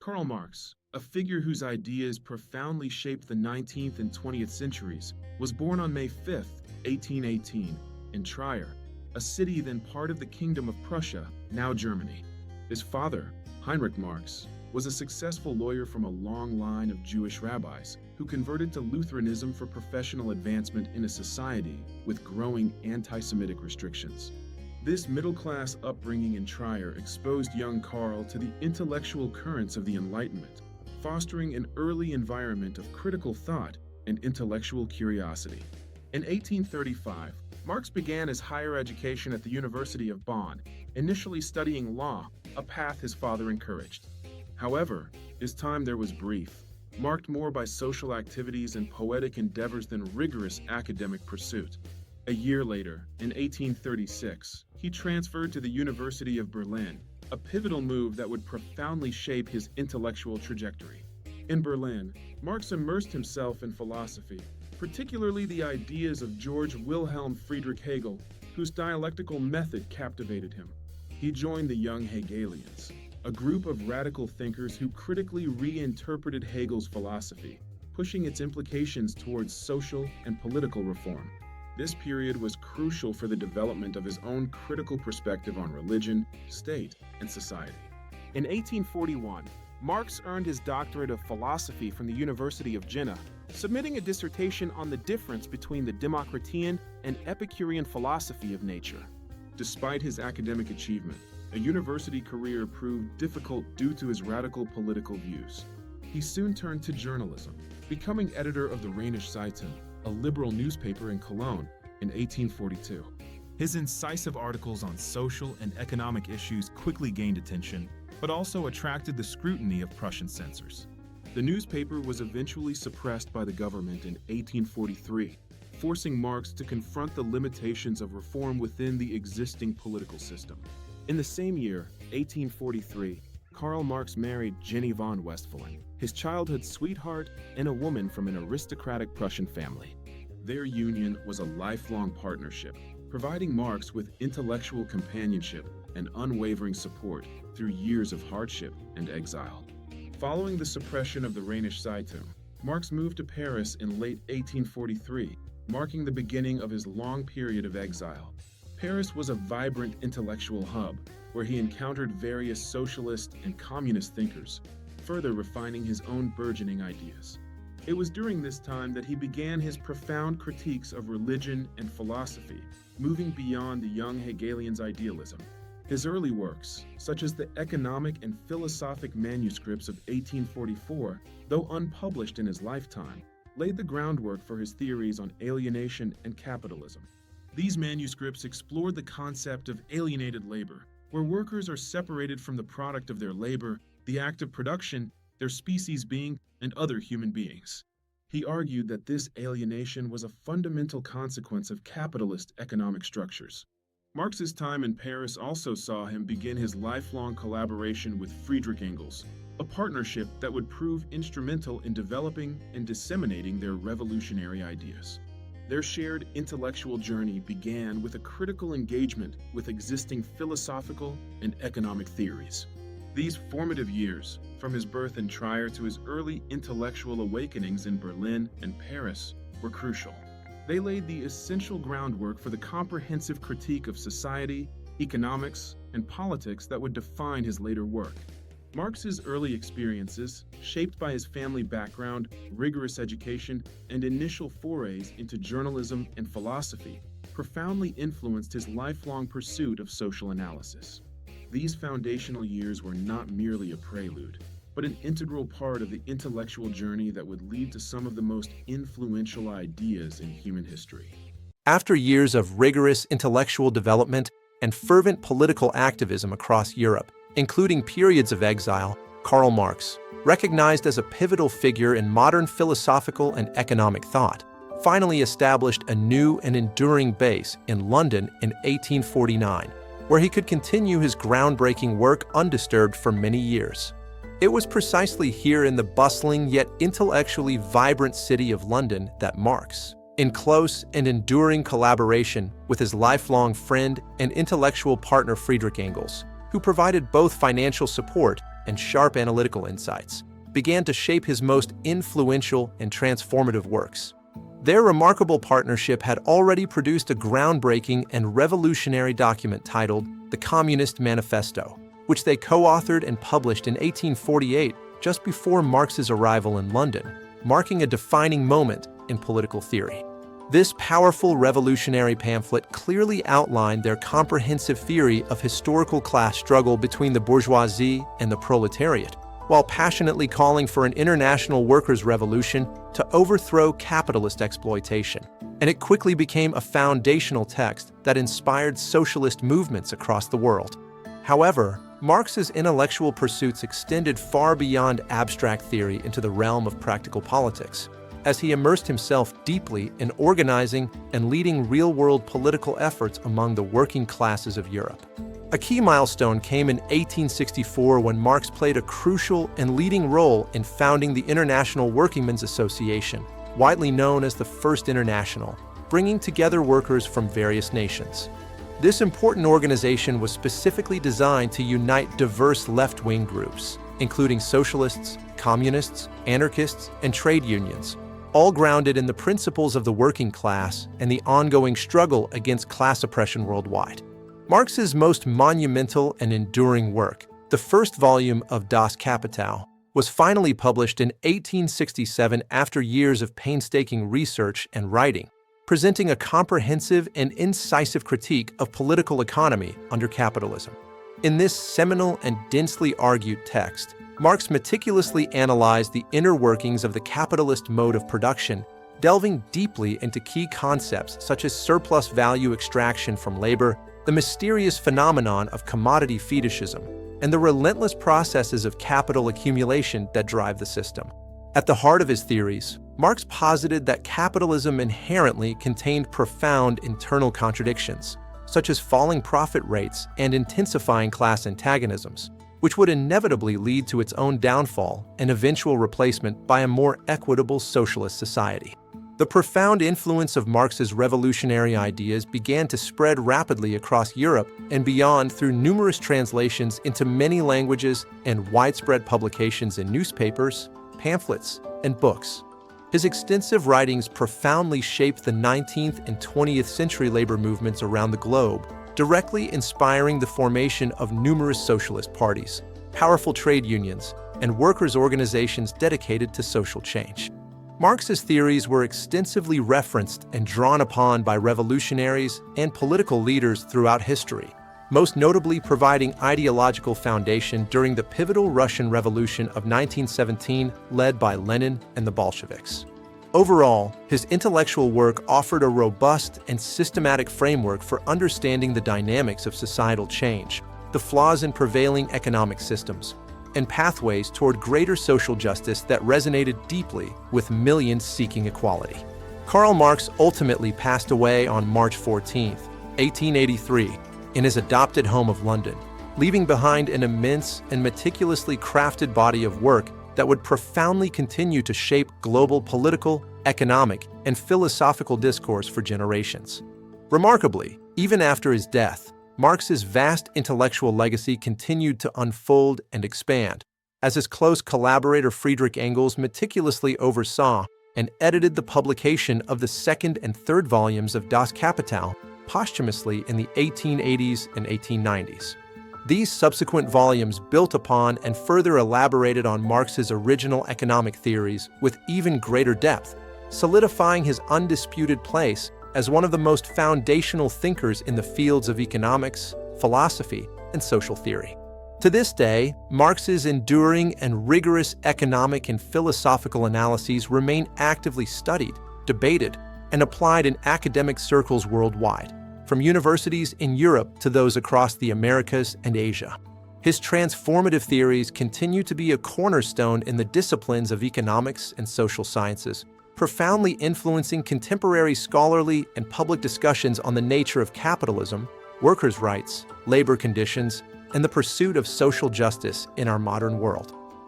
Karl Marx, a figure whose ideas profoundly shaped the 19th and 20th centuries, was born on May 5, 1818, in Trier, a city then part of the Kingdom of Prussia, now Germany. His father, Heinrich Marx, was a successful lawyer from a long line of Jewish rabbis who converted to Lutheranism for professional advancement in a society with growing anti-Semitic restrictions. This middle-class upbringing in Trier exposed young Karl to the intellectual currents of the Enlightenment, fostering an early environment of critical thought and intellectual curiosity. In 1835, Marx began his higher education at the University of Bonn, initially studying law, a path his father encouraged. However, his time there was brief, marked more by social activities and poetic endeavors than rigorous academic pursuit. A year later, in 1836, he transferred to the University of Berlin, a pivotal move that would profoundly shape his intellectual trajectory. In Berlin, Marx immersed himself in philosophy, particularly the ideas of George Wilhelm Friedrich Hegel, whose dialectical method captivated him. He joined the Young Hegelians, a group of radical thinkers who critically reinterpreted Hegel's philosophy, pushing its implications towards social and political reform. This period was crucial for the development of his own critical perspective on religion, state, and society. In 1841, Marx earned his doctorate of philosophy from the University of Jena, submitting a dissertation on the difference between the Democritean and Epicurean philosophy of nature. Despite his academic achievement, a university career proved difficult due to his radical political views. He soon turned to journalism, becoming editor of the Rheinische Zeitung, a liberal newspaper in Cologne, in 1842. His incisive articles on social and economic issues quickly gained attention, but also attracted the scrutiny of Prussian censors. The newspaper was eventually suppressed by the government in 1843, forcing Marx to confront the limitations of reform within the existing political system. In the same year, 1843, Karl Marx married Jenny von Westphalen, his childhood sweetheart and a woman from an aristocratic Prussian family. Their union was a lifelong partnership, providing Marx with intellectual companionship and unwavering support through years of hardship and exile. Following the suppression of the Rheinische Zeitung, Marx moved to Paris in late 1843, marking the beginning of his long period of exile. Paris was a vibrant intellectual hub where he encountered various socialist and communist thinkers, further refining his own burgeoning ideas. It was during this time that he began his profound critiques of religion and philosophy, moving beyond the young Hegelians' idealism. His early works, such as the economic and philosophic manuscripts of 1844, though unpublished in his lifetime, laid the groundwork for his theories on alienation and capitalism. These manuscripts explored the concept of alienated labor, where workers are separated from the product of their labor, the act of production, their species being, and other human beings. He argued that this alienation was a fundamental consequence of capitalist economic structures. Marx's time in Paris also saw him begin his lifelong collaboration with Friedrich Engels, a partnership that would prove instrumental in developing and disseminating their revolutionary ideas. Their shared intellectual journey began with a critical engagement with existing philosophical and economic theories. These formative years, from his birth in Trier to his early intellectual awakenings in Berlin and Paris, were crucial. They laid the essential groundwork for the comprehensive critique of society, economics, and politics that would define his later work. Marx's early experiences, shaped by his family background, rigorous education, and initial forays into journalism and philosophy, profoundly influenced his lifelong pursuit of social analysis. These foundational years were not merely a prelude, but an integral part of the intellectual journey that would lead to some of the most influential ideas in human history. After years of rigorous intellectual development and fervent political activism across Europe, including periods of exile, Karl Marx, recognized as a pivotal figure in modern philosophical and economic thought, finally established a new and enduring base in London in 1849, where he could continue his groundbreaking work undisturbed for many years. It was precisely here in the bustling yet intellectually vibrant city of London that Marx, in close and enduring collaboration with his lifelong friend and intellectual partner Friedrich Engels, who provided both financial support and sharp analytical insights, began to shape his most influential and transformative works. Their remarkable partnership had already produced a groundbreaking and revolutionary document titled The Communist Manifesto, which they co-authored and published in 1848, just before Marx's arrival in London, marking a defining moment in political theory. This powerful revolutionary pamphlet clearly outlined their comprehensive theory of historical class struggle between the bourgeoisie and the proletariat, while passionately calling for an international workers' revolution to overthrow capitalist exploitation. And it quickly became a foundational text that inspired socialist movements across the world. However, Marx's intellectual pursuits extended far beyond abstract theory into the realm of practical politics, as he immersed himself deeply in organizing and leading real-world political efforts among the working classes of Europe. A key milestone came in 1864 when Marx played a crucial and leading role in founding the International Workingmen's Association, widely known as the First International, bringing together workers from various nations. This important organization was specifically designed to unite diverse left-wing groups, including socialists, communists, anarchists, and trade unions, all grounded in the principles of the working class and the ongoing struggle against class oppression worldwide. Marx's most monumental and enduring work, the first volume of Das Kapital, was finally published in 1867 after years of painstaking research and writing, presenting a comprehensive and incisive critique of political economy under capitalism. In this seminal and densely argued text, Marx meticulously analyzed the inner workings of the capitalist mode of production, delving deeply into key concepts such as surplus value extraction from labor, the mysterious phenomenon of commodity fetishism, and the relentless processes of capital accumulation that drive the system. At the heart of his theories, Marx posited that capitalism inherently contained profound internal contradictions, such as falling profit rates and intensifying class antagonisms, which would inevitably lead to its own downfall and eventual replacement by a more equitable socialist society. The profound influence of Marx's revolutionary ideas began to spread rapidly across Europe and beyond through numerous translations into many languages and widespread publications in newspapers, pamphlets, and books. His extensive writings profoundly shaped the 19th and 20th century labor movements around the globe, directly inspiring the formation of numerous socialist parties, powerful trade unions, and workers' organizations dedicated to social change. Marx's theories were extensively referenced and drawn upon by revolutionaries and political leaders throughout history, most notably providing ideological foundation during the pivotal Russian Revolution of 1917 led by Lenin and the Bolsheviks. Overall, his intellectual work offered a robust and systematic framework for understanding the dynamics of societal change, the flaws in prevailing economic systems, and pathways toward greater social justice that resonated deeply with millions seeking equality. Karl Marx ultimately passed away on March 14, 1883, in his adopted home of London, leaving behind an immense and meticulously crafted body of work that would profoundly continue to shape global political, economic, and philosophical discourse for generations. Remarkably, even after his death, Marx's vast intellectual legacy continued to unfold and expand, as his close collaborator Friedrich Engels meticulously oversaw and edited the publication of the second and third volumes of Das Kapital posthumously in the 1880s and 1890s. These subsequent volumes built upon and further elaborated on Marx's original economic theories with even greater depth, solidifying his undisputed place as one of the most foundational thinkers in the fields of economics, philosophy, and social theory. To this day, Marx's enduring and rigorous economic and philosophical analyses remain actively studied, debated, and applied in academic circles worldwide, from universities in Europe to those across the Americas and Asia. His transformative theories continue to be a cornerstone in the disciplines of economics and social sciences, profoundly influencing contemporary scholarly and public discussions on the nature of capitalism, workers' rights, labor conditions, and the pursuit of social justice in our modern world.